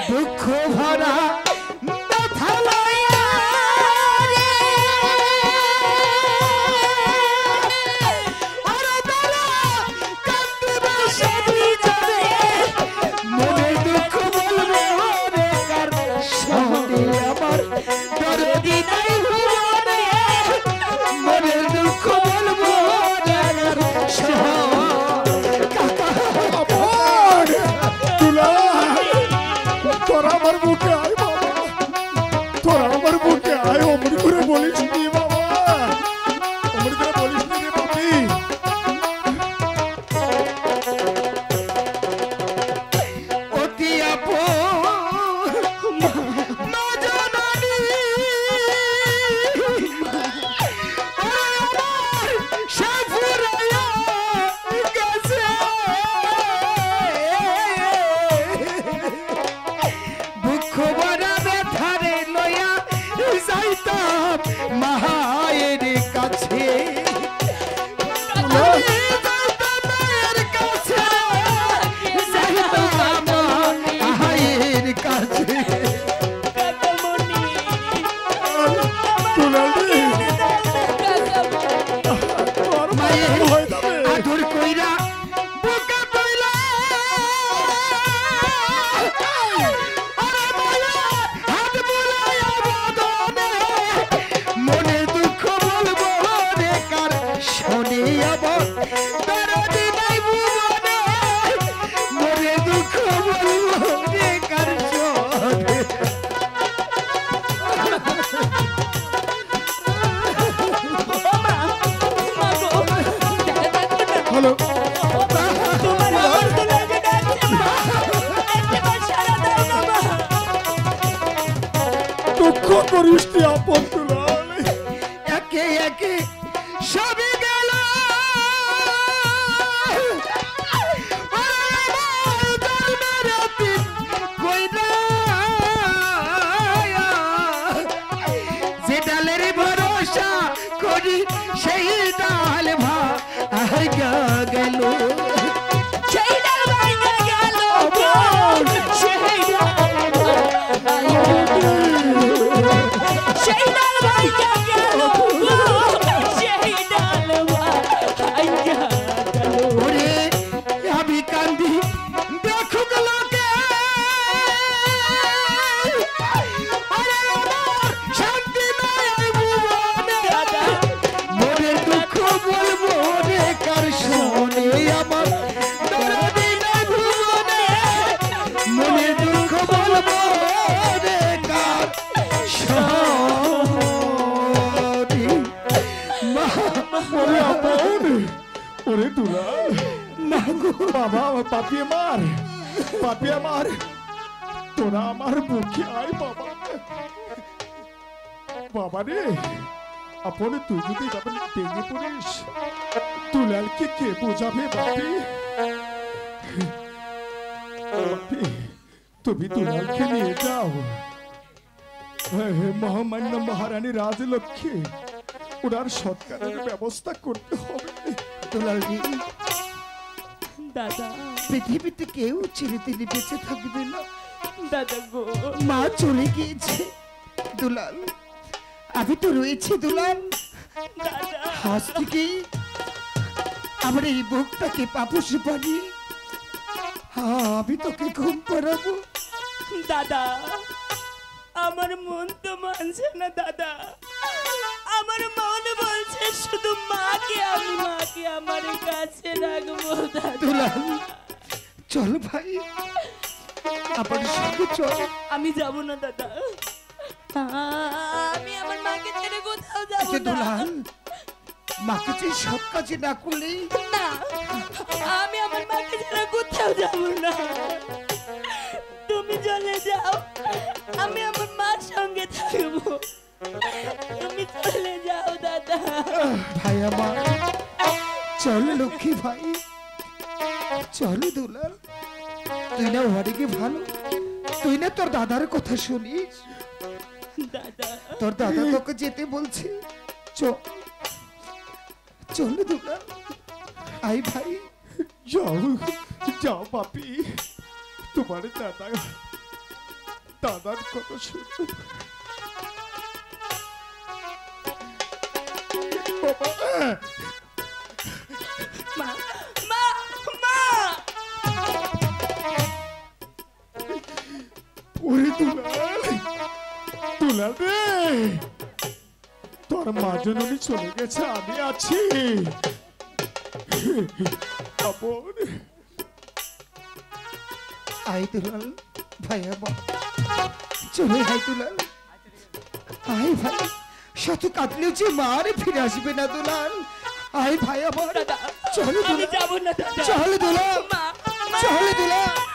দুঃখ ভরা ব্যথা লইয়া রে আরে তারা কাঁদতে বসে নিজে মনে দুঃখ বলবো রে কার শোনে আমার দরদি নাই ভুবনে মনে দুঃখ বলবো রে কার শোনে তোরা আমার বুকে আয় বাবা, তোরা আমার বুকে আয়। অমনি করে বলিস নি বাবা, অমনি করে বলিস নি রে বাপি। অতি আপন মা জননী আমার সাফুরাইয়া গেছে দুঃখ ভরা ব্যথারে লইয়া যাইতাম মায়ের কাছে মায়ের কাছে যাইতাম মায়ের কাছে মায়ের আদর কইরা বুকে পইলা আরে মায়া হাত বুলাইয়া বদনে মনে দুঃখ বলবো রে কার শোনে আমার দরদি নাই ভুবনে মনে দুঃখ বলবো রে কার শোনে হ্যালো, দুঃখ করিস নি আপন দুলাল। একে একে সবই গেল যে ডালের ভরসা করি সেই ডাল ভাইগা গেল সেই ডাল ভাইগা গেল সেই ডাল ভাইগা গেল সেই ডাল ভাইগা গেল ওরে আমি কান্দি দেখো লোকে আরে আমার শান্তি নাই ভুবনে মনে দুঃখ বলবো রে কার শোনে আমার দরদি নাই ভুবনে মনে দুঃখ বলবো রে কার শোনে ওরে আপন, ওরে দুলাল, বাবা আমার পাপি আমার, পাপি আমার, তোরা আমার বুকে আয় বাবা। বাবা রে আপন, তুই যদি এভাবে ভেঙে পড়িস দুলালকে কে বোঝাবে বাপি? বাপি, তুমি দুলালকে নিয়ে যাও মহামান্য মহারানী রাজলক্ষ্মী, ওনার সৎকারের ব্যবস্থা করতে হবে। দুলালজি দাদা পৃথিবীতে কেউ চিরদিনই বেঁচে থাকবে না দাদা গো, মা চলে গিয়েছে দুলাল, আমি তো রয়েছি দুলাল। দাদা আজ থেকে আমার এই বুকটাকে পাপুসে পানি আমি তোকে ঘুম পাড়াবো। দাদা আমার মন তো মানছে না দাদা, আমার মন বলছে শুধু মাকে আমার কাছে রাখবো দাদা। দুলাল চল ভাই, আমার সঙ্গে চল। আমি যাব না দাদা, আমি আমার মাকে ছেড়ে কোথাও যাব না। দুলাল মাকে যে সব কাজে না করলেই না, আমি আমার মাকে ছেড়ে কোথাও যাব না। তুমি চলে যাও, আমি আমার মার সঙ্গে থাকবো। তুমি চলে যাও দাদা। ভাই আমার চল লক্ষ্মী ভাই, চল দুলাল। তুই না অনেকে ভালো, তুই না তোর দাদার কথা শুনিস। দাদা তোর দাদা তোকে যেতে বলছে, চল দুলাল, আই ভাই। যাও যাও বাপি, তোমার দাদা দাদার কথা শুনবো। বাবা মা মা মা ওরে দুলাল, দুলাল রে, তোর মা জননী চলে গেছে, আমি আছি। আপন আই দুলাল ভাই আমার চলে আই দুলাল, আই ভাই শত কাঁদলেও যে মা আর ফিরে আসবে না দুলাল। আই ভাই আমার দাদা চলো আমি দুলাল, যাবো না দাদা। চলো দুলাল, মা মা চলো দুলাল।